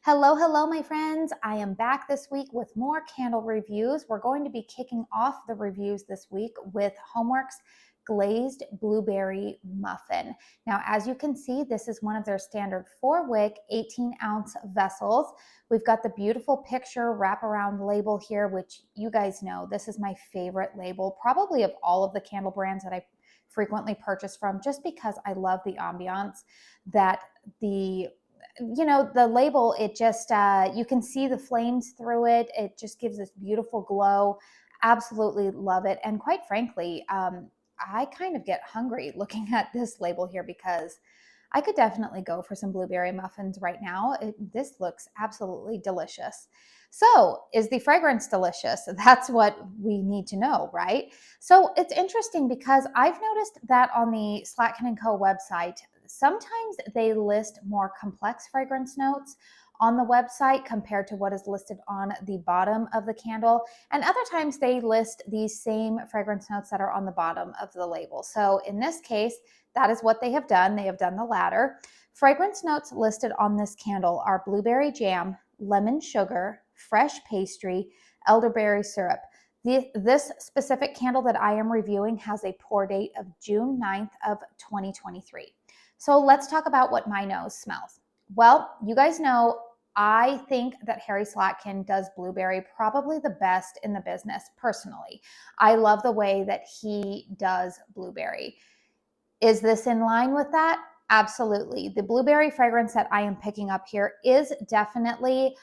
Hello, hello, my friends. I am back this week with more candle reviews. We're going to be kicking off the reviews this week with HOMEWORX Glazed Blueberry Muffin. Now, as you can see, this is one of their standard 4-wick, 18-ounce vessels. We've got the beautiful picture wraparound label here, which you guys know, this is my favorite label, probably of all of the candle brands that I frequently purchase from, just because I love the ambiance that the label, it just, you can see the flames through it. It just gives this beautiful glow. Absolutely love it. And quite frankly, I kind of get hungry looking at this label here because I could definitely go for some blueberry muffins right now. This looks absolutely delicious. So, is the fragrance delicious? That's what we need to know, right? So, it's interesting because I've noticed that on the Slatkin & Co. website, sometimes they list more complex fragrance notes on the website compared to what is listed on the bottom of the candle. And other times they list these same fragrance notes that are on the bottom of the label. So in this case, that is what they have done. They have done the latter. Fragrance notes listed on this candle are blueberry jam, lemon sugar, fresh pastry, elderberry syrup. This specific candle that I am reviewing has a pour date of June 9th of 2023. So let's talk about what my nose smells. Well, you guys know I think that Harry Slatkin does blueberry probably the best in the business personally. I love the way that he does blueberry. Is this in line with that? Absolutely. The blueberry fragrance that I am picking up here is definitely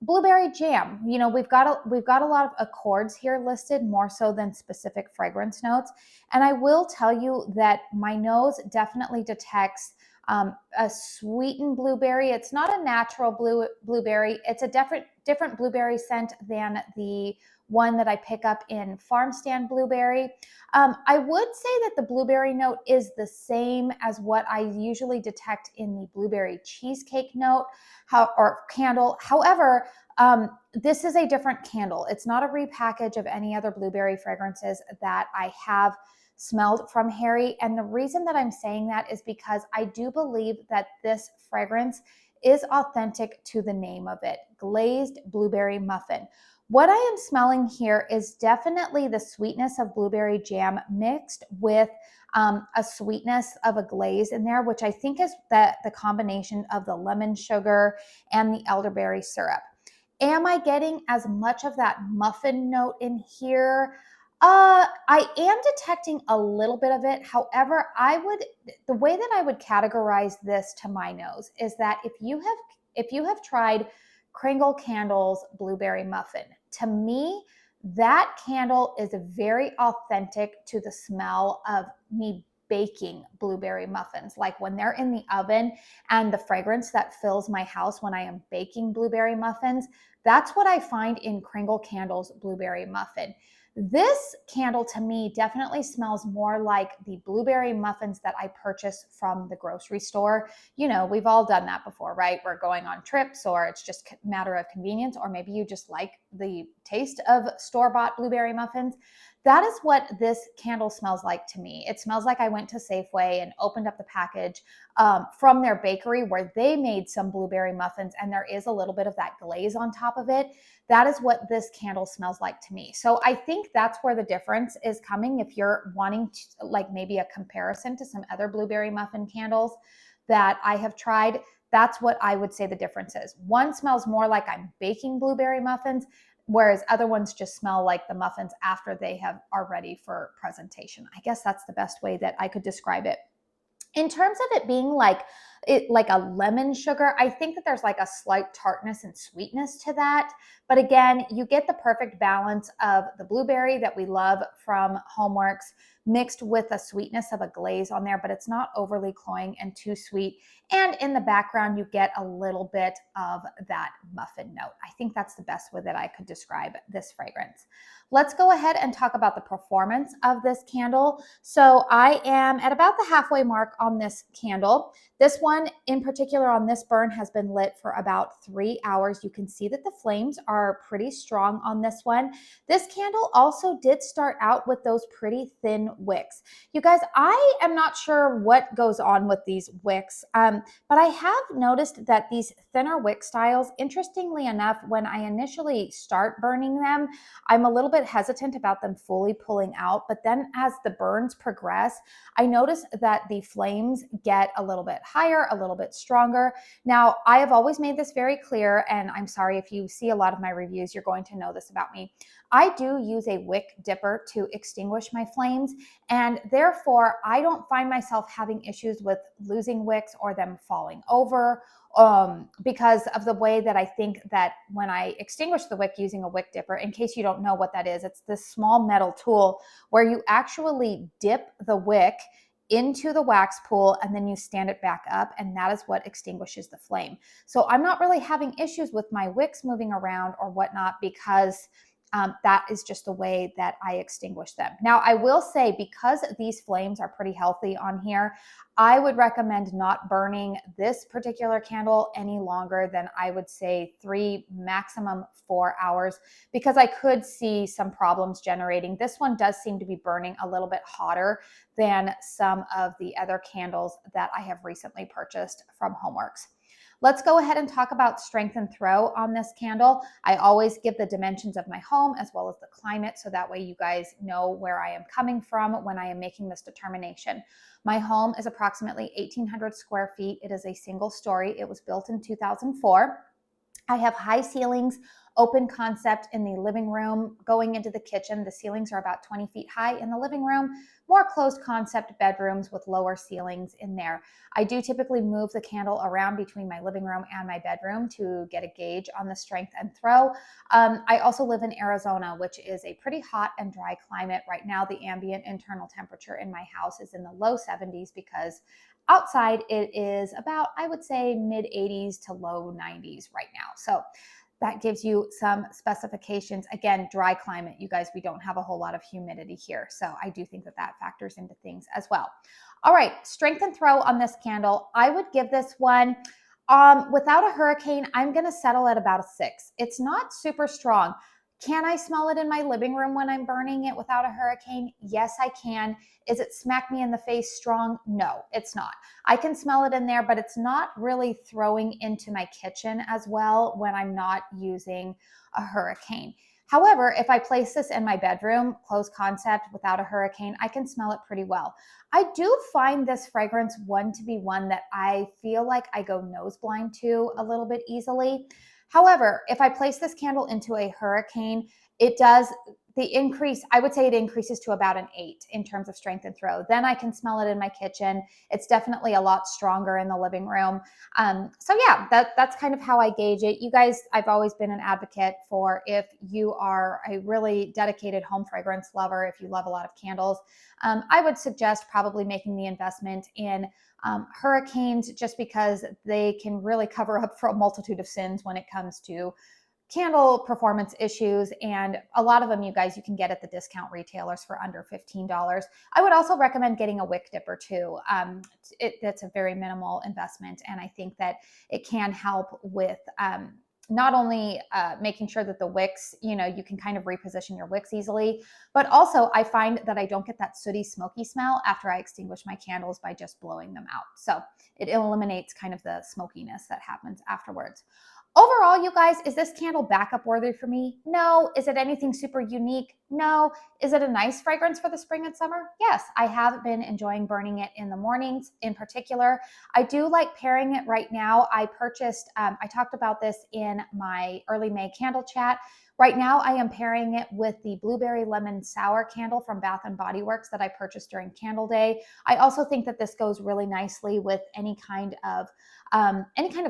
blueberry jam. You know, we've got a lot of accords here listed more so than specific fragrance notes. And I will tell you that my nose definitely detects a sweetened blueberry. It's not a natural blueberry. It's a different blueberry scent than the one that I pick up in Farm Stand Blueberry. I would say that the blueberry note is the same as what I usually detect in the blueberry cheesecake note or candle. However, this is a different candle. It's not a repackage of any other blueberry fragrances that I have smelled from Harry. And the reason that I'm saying that is because I do believe that this fragrance is authentic to the name of it, Glazed Blueberry Muffin. What I am smelling here is definitely the sweetness of blueberry jam mixed with a sweetness of a glaze in there, which I think is the combination of the lemon sugar and the elderberry syrup. Am I getting as much of that muffin note in here? I am detecting a little bit of it. However, the way that I would categorize this to my nose is that if you have tried Kringle Candle's blueberry muffin, to me, that candle is very authentic to the smell of me baking blueberry muffins. Like when they're in the oven and the fragrance that fills my house when I am baking blueberry muffins, that's what I find in Kringle Candle's blueberry muffin. This candle to me definitely smells more like the blueberry muffins that I purchase from the grocery store. You know, we've all done that before, right? We're going on trips or it's just a matter of convenience, or maybe you just like the taste of store-bought blueberry muffins. That is what this candle smells like to me. It smells like I went to Safeway and opened up the package from their bakery where they made some blueberry muffins, and there is a little bit of that glaze on top of it. That is what this candle smells like to me. So I think that's where the difference is coming. If you're wanting to, like, maybe a comparison to some other blueberry muffin candles that I have tried, that's what I would say the difference is. One smells more like I'm baking blueberry muffins, whereas other ones just smell like the muffins after they are ready for presentation. I guess that's the best way that I could describe it. In terms of it being like a lemon sugar, I think that there's like a slight tartness and sweetness to that. But again, you get the perfect balance of the blueberry that we love from HOMEWORX mixed with a sweetness of a glaze on there, but it's not overly cloying and too sweet. And in the background, you get a little bit of that muffin note. I think that's the best way that I could describe this fragrance. Let's go ahead and talk about the performance of this candle. So I am at about the halfway mark on this candle. This one in particular on this burn has been lit for about 3 hours. You can see that the flames are pretty strong on this one. This candle also did start out with those pretty thin wicks. You guys, I am not sure what goes on with these wicks, but I have noticed that these thinner wick styles, interestingly enough, when I initially start burning them, I'm a little bit hesitant about them fully pulling out, but then as the burns progress, I notice that the flames get a little bit higher, a little bit stronger. Now, I have always made this very clear, and I'm sorry if you see a lot of my reviews, you're going to know this about me. I do use a wick dipper to extinguish my flames, and therefore I don't find myself having issues with losing wicks or them falling over, because of the way that I think that when I extinguish the wick using a wick dipper, in case you don't know what that is, it's this small metal tool where you actually dip the wick into the wax pool and then you stand it back up, and that is what extinguishes the flame. So I'm not really having issues with my wicks moving around or whatnot, because that is just the way that I extinguish them. Now, I will say, because these flames are pretty healthy on here, I would recommend not burning this particular candle any longer than, I would say, 3, maximum 4 hours, because I could see some problems generating. This one does seem to be burning a little bit hotter than some of the other candles that I have recently purchased from HOMEWORX. Let's go ahead and talk about strength and throw on this candle. I always give the dimensions of my home as well as the climate, so that way you guys know where I am coming from when I am making this determination. My home is approximately 1,800 square feet. It is a single story. It was built in 2004. I have high ceilings, open concept in the living room going into the kitchen. The ceilings are about 20 feet high in the living room, more closed concept bedrooms with lower ceilings in there. I do typically move the candle around between my living room and my bedroom to get a gauge on the strength and throw. I also live in Arizona, which is a pretty hot and dry climate. Right now, the ambient internal temperature in my house is in the low 70s, because outside it is about, I would say, mid 80s to low 90s right now. So that gives you some specifications. Again, dry climate, you guys, we don't have a whole lot of humidity here. So I do think that that factors into things as well. All right, strength and throw on this candle. I would give this one, without a hurricane, I'm gonna settle at about a 6. It's not super strong. Can I smell it in my living room when I'm burning it without a hurricane? Yes, I can. Is it smack me in the face strong? No, it's not. I can smell it in there, but it's not really throwing into my kitchen as well when I'm not using a hurricane. However, if I place this in my bedroom, closed concept, without a hurricane, I can smell it pretty well. I do find this fragrance one to be one that I feel like I go nose blind to a little bit easily. However, if I place this candle into a hurricane, it does the increase, I would say it increases to about an 8 in terms of strength and throw. Then I can smell it in my kitchen. It's definitely a lot stronger in the living room. So yeah, that's kind of how I gauge it. You guys, I've always been an advocate for, if you are a really dedicated home fragrance lover, if you love a lot of candles, I would suggest probably making the investment in hurricanes, just because they can really cover up for a multitude of sins when it comes to candle performance issues. And a lot of them, you guys, you can get at the discount retailers for under $15. I would also recommend getting a wick dipper too. That's a very minimal investment, and I think that it can help with not only making sure that the wicks, you can kind of reposition your wicks easily, but also I find that I don't get that sooty, smoky smell after I extinguish my candles by just blowing them out. So it eliminates kind of the smokiness that happens afterwards. Overall, you guys, is this candle backup worthy for me? No. Is it anything super unique? No. Is it a nice fragrance for the spring and summer? Yes, I have been enjoying burning it in the mornings in particular. I do like pairing it right now. I purchased, I talked about this in my early May candle chat. Right now, I am pairing it with the Blueberry Lemon Sour candle from Bath & Body Works that I purchased during Candle Day. I also think that this goes really nicely with any kind of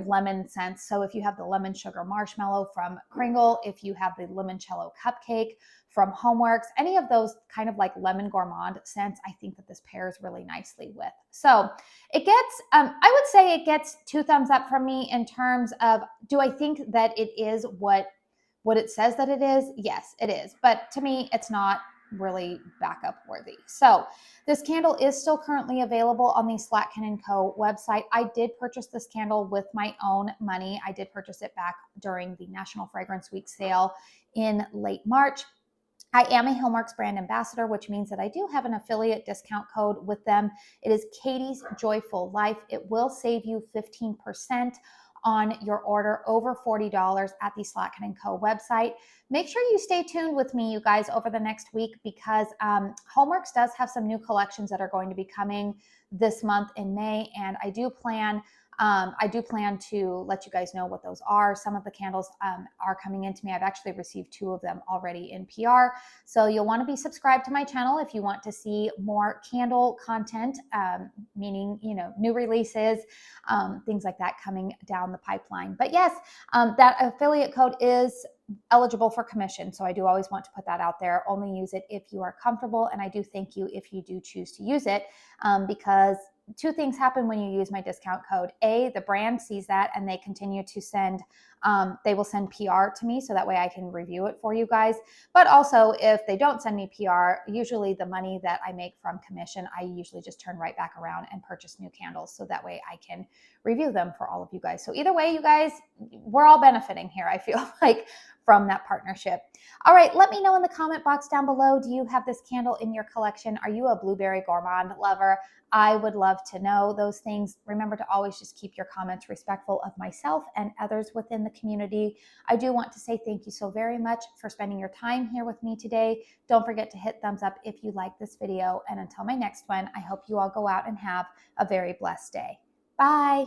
lemon scent. So if you have the lemon sugar marshmallow from Kringle, if you have the limoncello cupcake from HOMEWORX, any of those kind of like lemon gourmand scents, I think that this pairs really nicely with. So it gets, I would say it gets 2 thumbs up from me in terms of, do I think that it is what it says that it is? Yes, it is. But to me, it's not really backup worthy. So this candle is still currently available on the Slatkin & Co. website. I did purchase this candle with my own money. I did purchase it back during the National Fragrance Week sale in late March. I am a HOMEWORX brand ambassador, which means that I do have an affiliate discount code with them. It is Katie's Joyful Life. It will save you 15% on your order over $40 at the Slatkin & Co. website. Make sure you stay tuned with me, you guys, over the next week because HOMEWORX does have some new collections that are going to be coming this month in May, and I do plan to let you guys know what those are. Some of the candles are coming into me. I've actually received 2 of them already in PR. So you'll want to be subscribed to my channel if you want to see more candle content, meaning, new releases, things like that coming down the pipeline. But yes, that affiliate code is eligible for commission. So I do always want to put that out there. Only use it if you are comfortable. And I do thank you if you do choose to use it because 2 things happen when you use my discount code. A, the brand sees that and they continue to send, they will send PR to me so that way I can review it for you guys. But also if they don't send me PR, usually the money that I make from commission, I usually just turn right back around and purchase new candles so that way I can review them for all of you guys. So either way, you guys, we're all benefiting here, I feel like, from that partnership. All right, let me know in the comment box down below, do you have this candle in your collection? Are you a blueberry gourmand lover? I would love to know those things. Remember to always just keep your comments respectful of myself and others within the community. I do want to say thank you so very much for spending your time here with me today. Don't forget to hit thumbs up if you like this video. And until my next one, I hope you all go out and have a very blessed day. Bye.